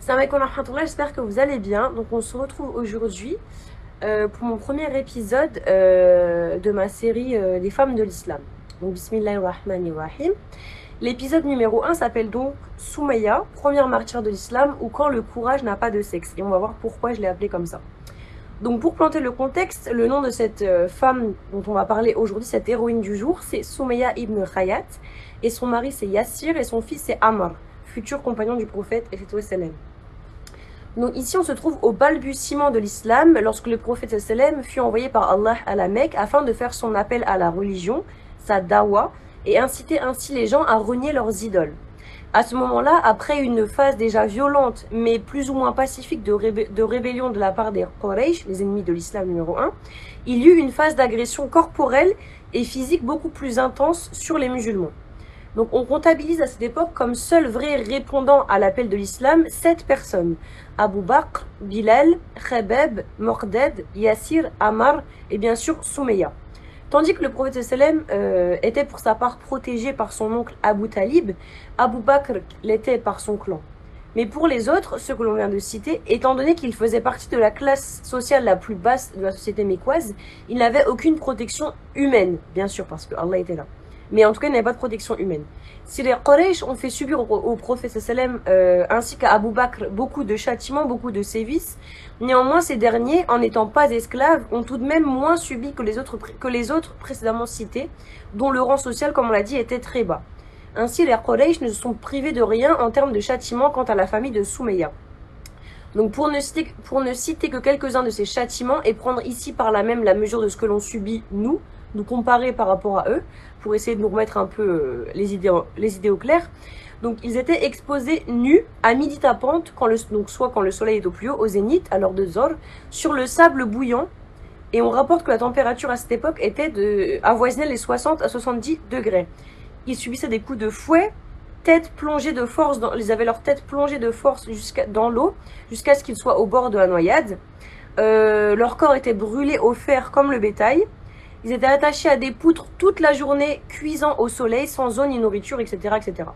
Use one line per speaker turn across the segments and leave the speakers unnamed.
Salam alaikum wa rahmatullah, j'espère que vous allez bien. Donc on se retrouve aujourd'hui pour mon premier épisode de ma série Les femmes de l'islam. Donc bismillahirrahmanirrahim. L'épisode numéro 1 s'appelle donc Soumeya, première martyre de l'islam ou quand le courage n'a pas de sexe. Et on va voir pourquoi je l'ai appelée comme ça. Donc pour planter le contexte, le nom de cette femme dont on va parler aujourd'hui, cette héroïne du jour, c'est Soumeya ibn Khayat. Et son mari c'est Yassir et son fils c'est Ammar, futur compagnon du prophète sallam. Donc ici on se trouve au balbutiement de l'islam lorsque le prophète sallam fut envoyé par Allah à la Mecque afin de faire son appel à la religion, sa dawa, et inciter ainsi les gens à renier leurs idoles. À ce moment-là, après une phase déjà violente mais plus ou moins pacifique de rébellion de la part des Quraysh, les ennemis de l'islam numéro 1, il y eut une phase d'agression corporelle et physique beaucoup plus intense sur les musulmans. Donc on comptabilise à cette époque comme seul vrai répondant à l'appel de l'islam 7 personnes. Abu Bakr, Bilal, Khabab, Morded, Yassir, Ammar et bien sûr Soumeya. Tandis que le prophète sallam était pour sa part protégé par son oncle Abu Talib, Abu Bakr l'était par son clan. Mais pour les autres, ceux que l'on vient de citer, étant donné qu'ils faisaient partie de la classe sociale la plus basse de la société mécoise, ils n'avaient aucune protection humaine, bien sûr parce que Allah était là. Mais en tout cas, il n'y avait pas de protection humaine. Si les Quraysh ont fait subir au prophète sallam ainsi qu'à Abu Bakr beaucoup de châtiments, beaucoup de sévices, néanmoins ces derniers, en n'étant pas esclaves, ont tout de même moins subi que les autres précédemment cités, dont le rang social, comme on l'a dit, était très bas. Ainsi, les Quraysh ne se sont privés de rien en termes de châtiments quant à la famille de Soumeya. Donc pour ne citer que quelques-uns de ces châtiments et prendre ici par là même la mesure de ce que l'on subit nous comparer par rapport à eux, pour essayer de nous remettre un peu les idées au clair. Donc ils étaient exposés nus à midi tapante, donc soit quand le soleil est au plus haut, au zénith, à l'heure de Zor, sur le sable bouillant. Et on rapporte que la température à cette époque avoisinait les 60 à 70 degrés. Ils subissaient des coups de fouet, tête plongée de force, ils avaient leur tête plongée de force dans l'eau, jusqu'à ce qu'ils soient au bord de la noyade. Leur corps était brûlé au fer comme le bétail. Ils étaient attachés à des poutres toute la journée, cuisant au soleil, sans eau ni nourriture, etc. etc.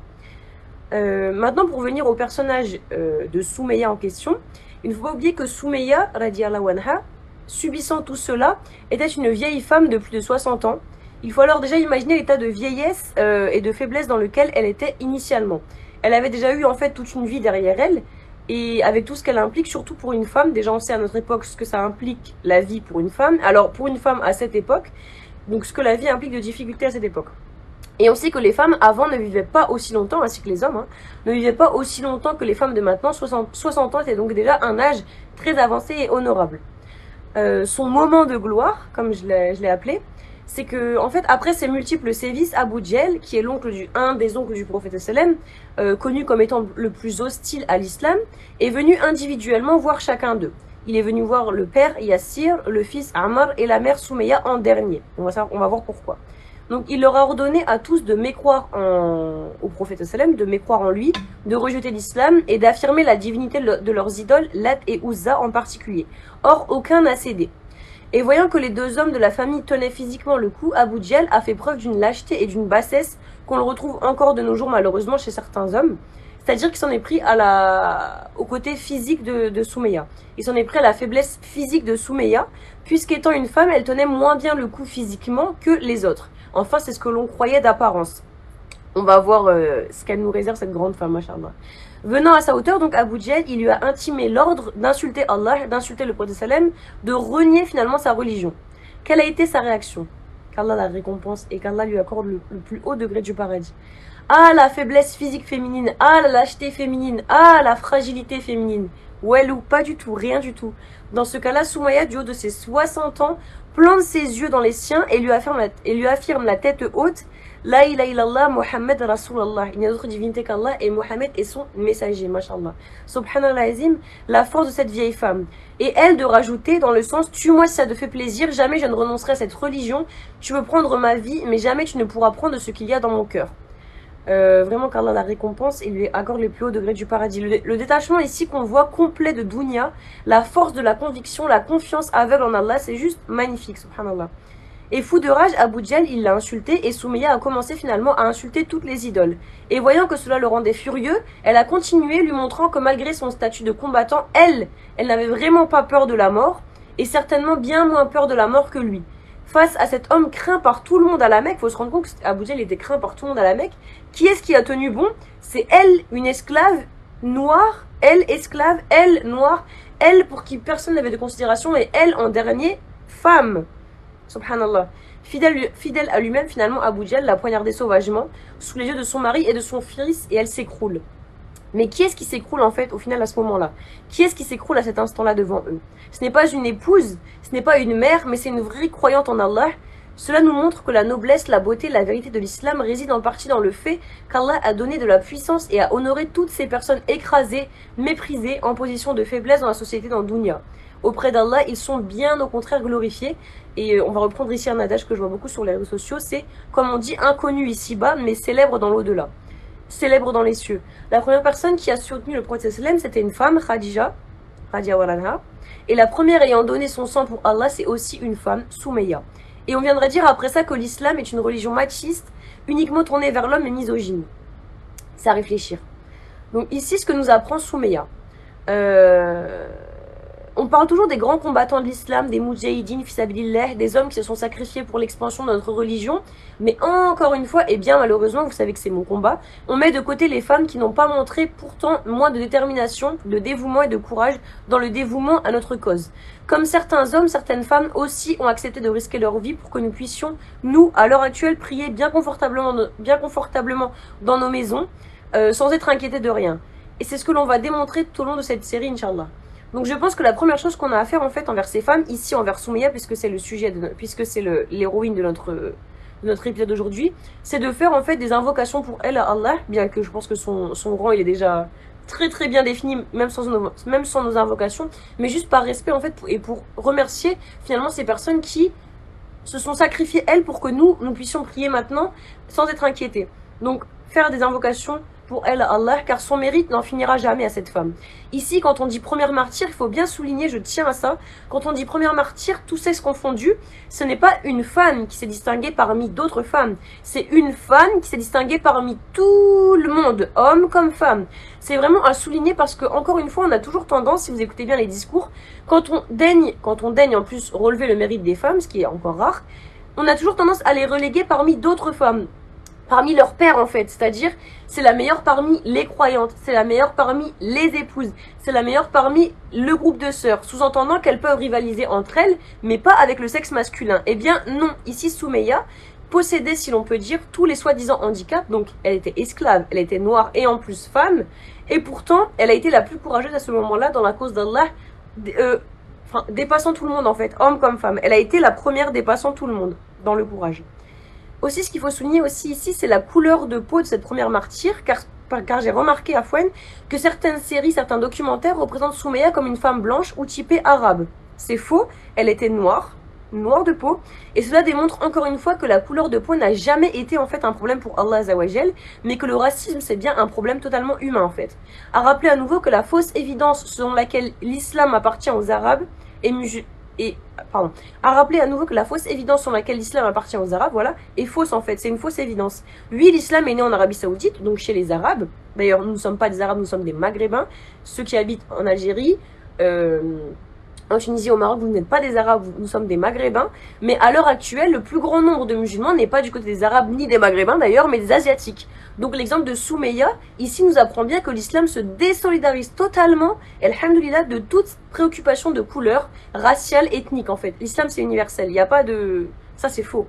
Maintenant, pour venir au personnage de Soumeya en question, il ne faut pas oublier que Soumeya, radiallahu anha, subissant tout cela, était une vieille femme de plus de 60 ans. Il faut alors déjà imaginer l'état de vieillesse et de faiblesse dans lequel elle était initialement. Elle avait déjà eu en fait toute une vie derrière elle, et avec tout ce qu'elle implique, surtout pour une femme. Déjà on sait à notre époque ce que ça implique la vie pour une femme. Alors pour une femme à cette époque, donc ce que la vie implique de difficultés à cette époque. Et on sait que les femmes avant ne vivaient pas aussi longtemps, ainsi que les hommes, ne vivaient pas aussi longtemps que les femmes de maintenant. 60 ans, c'est donc déjà un âge très avancé et honorable. Son moment de gloire, comme je l'ai appelé, c'est que, en fait, après ses multiples sévices, Abu Jahl, qui est un des oncles du prophète sallam, connu comme étant le plus hostile à l'islam, est venu individuellement voir chacun d'eux. Il est venu voir le père Yassir, le fils Ammar et la mère Soumeya en dernier. On va voir pourquoi. Donc il leur a ordonné à tous de mécroire au prophète sallam, de mécroire en lui, de rejeter l'islam et d'affirmer la divinité de leurs idoles, Lat et Uzza en particulier. Or, aucun n'a cédé. Et voyant que les deux hommes de la famille tenaient physiquement le coup, Abu Jahl a fait preuve d'une lâcheté et d'une bassesse qu'on le retrouve encore de nos jours malheureusement chez certains hommes. C'est-à-dire qu'il s'en est pris au côté physique de Soumeya. Il s'en est pris à la faiblesse physique de Soumeya, puisqu'étant une femme, elle tenait moins bien le coup physiquement que les autres. Enfin, c'est ce que l'on croyait d'apparence. On va voir ce qu'elle nous réserve, cette grande femme, machallah. Venant à sa hauteur, donc Abu Jahl, il lui a intimé l'ordre d'insulter Allah, d'insulter le prophète sallam, de renier finalement sa religion. Quelle a été sa réaction? Qu'Allah la récompense et qu'Allah lui accorde le plus haut degré du paradis. Ah, la faiblesse physique féminine, ah, la lâcheté féminine, ah, la fragilité féminine. Well, ou pas du tout, rien du tout. Dans ce cas-là, Soumeya, du haut de ses 60 ans, plante ses yeux dans les siens et lui affirme la tête haute: La ilaha illallah, Muhammad Rasulallah. Il n'y a d'autre divinité qu'Allah et Mohammed est son messager, mashallah. Subhanallah azim, la force de cette vieille femme. Et elle de rajouter dans le sens: tue-moi si ça te fait plaisir, jamais je ne renoncerai à cette religion. Tu veux prendre ma vie, mais jamais tu ne pourras prendre ce qu'il y a dans mon cœur. Vraiment qu'Allah la récompense et lui accorde le plus haut degré du paradis. Le détachement ici qu'on voit complet de dunya, la force de la conviction, la confiance aveugle en Allah, c'est juste magnifique, subhanallah. Et fou de rage, Abu Djal, il l'a insulté et Soumeya a commencé finalement à insulter toutes les idoles. Et voyant que cela le rendait furieux, elle a continué lui montrant que malgré son statut de combattant, elle n'avait vraiment pas peur de la mort et certainement bien moins peur de la mort que lui. Face à cet homme craint par tout le monde à la Mecque, il faut se rendre compte qu'Abu Djal était craint par tout le monde à la Mecque. Qui est-ce qui a tenu bon? C'est elle, une esclave noire, elle esclave, elle noire, elle pour qui personne n'avait de considération et elle en dernier, femme. Subhanallah. Fidèle à lui-même, finalement, Abu Djal l'a poignardée sauvagement sous les yeux de son mari et de son fils et elle s'écroule. Mais qui est-ce qui s'écroule en fait au final à ce moment-là? Qui est-ce qui s'écroule à cet instant-là devant eux? Ce n'est pas une épouse, ce n'est pas une mère, mais c'est une vraie croyante en Allah. Cela nous montre que la noblesse, la beauté, la vérité de l'islam réside en partie dans le fait qu'Allah a donné de la puissance et a honoré toutes ces personnes écrasées, méprisées, en position de faiblesse dans la société dans le dunya. Auprès d'Allah, ils sont bien au contraire glorifiés. Et on va reprendre ici un adage que je vois beaucoup sur les réseaux sociaux, c'est, comme on dit, inconnu ici-bas, mais célèbre dans l'au-delà. Célèbre dans les cieux. La première personne qui a soutenu le prophète sallam, c'était une femme, Khadija, radiallahu anha. Et la première ayant donné son sang pour Allah, c'est aussi une femme, Soumeya. Et on viendrait dire après ça que l'islam est une religion machiste, uniquement tournée vers l'homme et misogyne. C'est à réfléchir. Donc ici, ce que nous apprend Soumeya. On parle toujours des grands combattants de l'islam, des moudjahidines, fisabilillah, des hommes qui se sont sacrifiés pour l'expansion de notre religion. Mais encore une fois, et bien malheureusement, vous savez que c'est mon combat, on met de côté les femmes qui n'ont pas montré pourtant moins de détermination, de dévouement et de courage dans le dévouement à notre cause. Comme certains hommes, certaines femmes aussi ont accepté de risquer leur vie pour que nous puissions, nous, à l'heure actuelle, prier bien confortablement dans nos maisons, sans être inquiétés de rien. Et c'est ce que l'on va démontrer tout au long de cette série, Inch'Allah. Donc je pense que la première chose qu'on a à faire en fait envers ces femmes, ici envers Soumeya, puisque c'est le sujet, puisque c'est l'héroïne de notre épisode d'aujourd'hui, c'est de faire en fait des invocations pour elle à Allah, bien que je pense que son rang il est déjà très très bien défini, même sans nos invocations, mais juste par respect en fait, et pour remercier finalement ces personnes qui se sont sacrifiées elles pour que nous puissions prier maintenant sans être inquiétés. Donc faire des invocations pour elle à Allah, car son mérite n'en finira jamais à cette femme. Ici, quand on dit première martyre, il faut bien souligner, je tiens à ça, quand on dit première martyre, tout sexe confondu, ce n'est pas une femme qui s'est distinguée parmi d'autres femmes, c'est une femme qui s'est distinguée parmi tout le monde, homme comme femme. C'est vraiment à souligner parce que, encore une fois, on a toujours tendance, si vous écoutez bien les discours, quand on daigne en plus relever le mérite des femmes, ce qui est encore rare, on a toujours tendance à les reléguer parmi d'autres femmes. Parmi leurs pères en fait, c'est-à-dire c'est la meilleure parmi les croyantes, c'est la meilleure parmi les épouses, c'est la meilleure parmi le groupe de sœurs, sous-entendant qu'elles peuvent rivaliser entre elles, mais pas avec le sexe masculin. Eh bien non, ici Soumeya possédait, si l'on peut dire, tous les soi-disant handicaps, donc elle était esclave, elle était noire et en plus femme, et pourtant elle a été la plus courageuse à ce moment-là dans la cause d'Allah, dépassant tout le monde en fait, homme comme femme. Elle a été la première dépassant tout le monde dans le courage. Aussi, ce qu'il faut souligner aussi ici, c'est la couleur de peau de cette première martyre, car j'ai remarqué à Fouane que certaines séries, certains documentaires représentent Soumeya comme une femme blanche ou typée arabe. C'est faux, elle était noire de peau, et cela démontre encore une fois que la couleur de peau n'a jamais été en fait un problème pour Allah Azawajal, mais que le racisme c'est bien un problème totalement humain en fait. À rappeler à nouveau que la fausse évidence selon laquelle l'islam appartient aux arabes à rappeler à nouveau que la fausse évidence sur laquelle l'islam appartient aux Arabes, voilà, est fausse en fait, c'est une fausse évidence. Oui, l'islam est né en Arabie Saoudite, donc chez les Arabes. D'ailleurs, nous ne sommes pas des Arabes, nous sommes des Maghrébins. Ceux qui habitent en Algérie, en Tunisie, au Maroc, vous n'êtes pas des Arabes, nous sommes des Maghrébins. Mais à l'heure actuelle, le plus grand nombre de musulmans n'est pas du côté des Arabes ni des Maghrébins d'ailleurs, mais des Asiatiques. Donc l'exemple de Soumeya, ici, nous apprend bien que l'islam se désolidarise totalement, alhamdoulilah, de toute préoccupation de couleur raciale, ethnique en fait. L'islam c'est universel, il n'y a pas de... Ça c'est faux.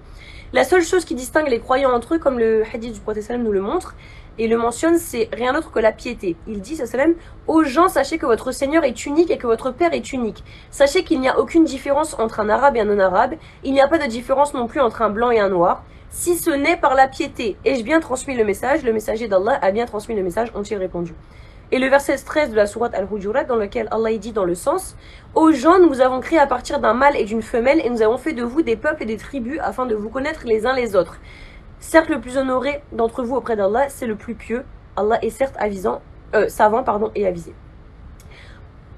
La seule chose qui distingue les croyants entre eux, comme le hadith du prophète sallam nous le montre, et le mentionne, c'est rien d'autre que la piété. Il dit, sallam, aux gens, sachez que votre Seigneur est unique et que votre Père est unique. Sachez qu'il n'y a aucune différence entre un arabe et un non-arabe. Il n'y a pas de différence non plus entre un blanc et un noir. Si ce n'est par la piété. Ai-je bien transmis le message? Le messager d'Allah a bien transmis le message, ont-ils répondu. Et le verset 13 de la sourate Al-Hujurat, dans lequel Allah dit dans le sens, aux gens, nous vous avons créé à partir d'un mâle et d'une femelle, et nous avons fait de vous des peuples et des tribus, afin de vous connaître les uns les autres. Certes, le plus honoré d'entre vous auprès d'Allah, c'est le plus pieux. Allah est certes savant et avisé.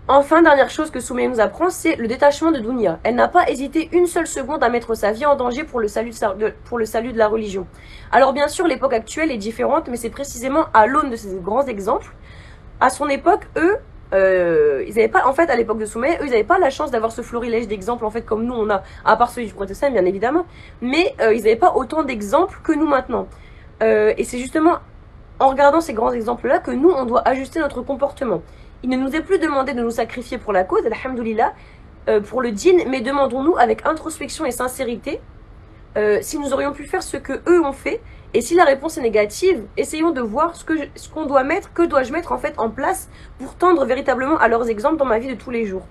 Enfin, dernière chose que Soumeya nous apprend, c'est le détachement de Dunya. Elle n'a pas hésité une seule seconde à mettre sa vie en danger pour le salut de la religion. Alors bien sûr, l'époque actuelle est différente, mais c'est précisément à l'aune de ces grands exemples. À son époque, eux, ils n'avaient pas, en fait, à l'époque de Soumeya, eux, ils n'avaient pas la chance d'avoir ce florilège d'exemples, en fait, comme nous, on a, à part celui du prophète, bien évidemment, mais ils n'avaient pas autant d'exemples que nous maintenant. Et c'est justement en regardant ces grands exemples-là que nous, on doit ajuster notre comportement. Il ne nous est plus demandé de nous sacrifier pour la cause, alhamdoulilah, pour le djinn, mais demandons-nous avec introspection et sincérité si nous aurions pu faire ce que eux ont fait. Et si la réponse est négative, essayons de voir ce qu'on doit mettre, que dois-je mettre en fait en place pour tendre véritablement à leurs exemples dans ma vie de tous les jours.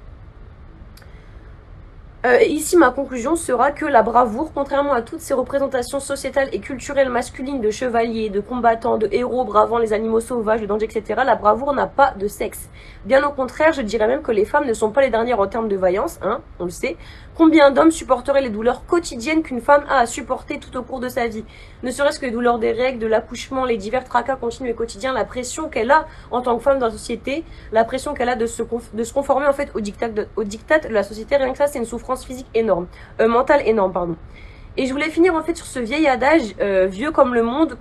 Ici, ma conclusion sera que la bravoure, contrairement à toutes ces représentations sociétales et culturelles masculines de chevaliers, de combattants, de héros bravant les animaux sauvages, de dangers, etc., la bravoure n'a pas de sexe. Bien au contraire, je dirais même que les femmes ne sont pas les dernières en termes de vaillance, hein, on le sait. Combien d'hommes supporteraient les douleurs quotidiennes qu'une femme a à supporter tout au cours de sa vie? Ne serait-ce que les douleurs des règles, de l'accouchement, les divers tracas continus et quotidiens, la pression qu'elle a en tant que femme dans la société, la pression qu'elle a de se conformer en fait au diktat de la société, rien que ça, c'est une souffrance physique énorme, mentale énorme, pardon. Et je voulais finir en fait sur ce vieil adage, vieux comme le monde,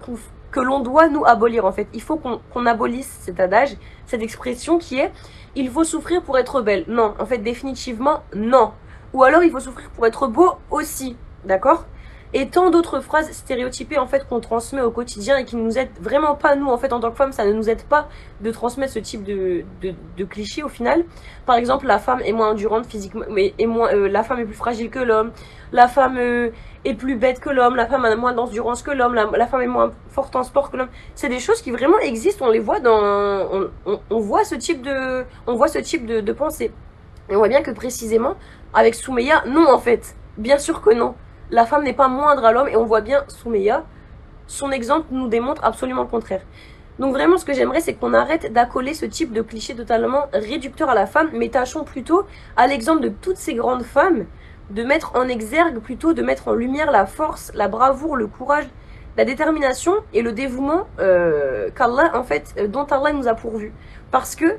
que l'on doit nous abolir en fait. Il faut qu'on abolisse cet adage, cette expression qui est « il faut souffrir pour être belle ». Non, en fait définitivement non. Ou alors il faut souffrir pour être beau aussi, d'accord? Et tant d'autres phrases stéréotypées en fait qu'on transmet au quotidien et qui ne nous aident vraiment pas, nous en fait en tant que femmes, ça ne nous aide pas de transmettre ce type de clichés au final. Par exemple, la femme est moins endurante physiquement, mais la femme est plus fragile que l'homme, la femme est plus bête que l'homme, la femme a moins d'endurance que l'homme, la femme est moins forte en sport que l'homme. C'est des choses qui vraiment existent, on les voit dans, on voit ce type de pensée. Et on voit bien que précisément, avec Soumeya, non en fait, bien sûr que non. La femme n'est pas moindre à l'homme et on voit bien Soumeya, son exemple nous démontre absolument le contraire. Donc vraiment ce que j'aimerais c'est qu'on arrête d'accoler ce type de cliché totalement réducteur à la femme, mais tâchons plutôt, à l'exemple de toutes ces grandes femmes, de mettre en exergue plutôt, de mettre en lumière la force, la bravoure, le courage, la détermination et le dévouement qu'Allah, en fait, dont Allah nous a pourvu. Parce que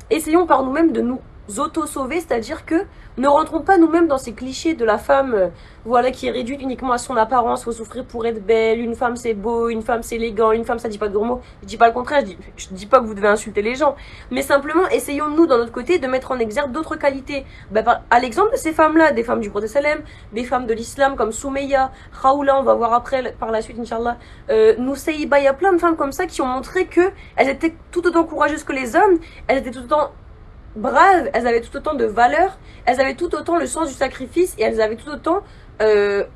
essayons par nous-mêmes de nous auto-sauver, c'est-à-dire que ne rentrons pas nous-mêmes dans ces clichés de la femme voilà, qui est réduite uniquement à son apparence, faut souffrir pour être belle, une femme c'est beau, une femme c'est élégant, une femme ça dit pas de gros mots. Je dis pas le contraire, je dis pas que vous devez insulter les gens, mais simplement essayons nous dans notre côté de mettre en exergue d'autres qualités. À l'exemple de ces femmes-là, des femmes du prophète sallam, des femmes de l'islam comme Soumeya, Khawla, on va voir après par la suite Inch'Allah, Nusayba, il y a plein de femmes comme ça qui ont montré que elles étaient tout autant courageuses que les hommes, elles étaient tout autant braves, elles avaient tout autant de valeur, elles avaient tout autant le sens du sacrifice et elles avaient tout autant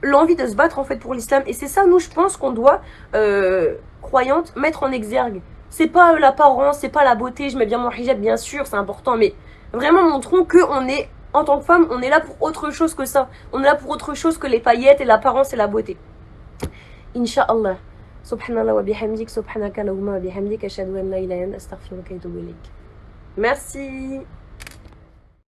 l'envie de se battre en fait pour l'islam. Et c'est ça, nous, je pense qu'on doit, croyantes, mettre en exergue. C'est pas l'apparence, c'est pas la beauté, je mets bien mon hijab, bien sûr, c'est important, mais vraiment montrons que on est, en tant que femme, on est là pour autre chose que ça. On est là pour autre chose que les paillettes et l'apparence et la beauté. Inch'Allah. Subhanallah wa bihamdik, subhanaka lahumma wa bihamdik, ashhadu an la ilaha illa anta astaghfiruka wa atubu ilayk. Merci.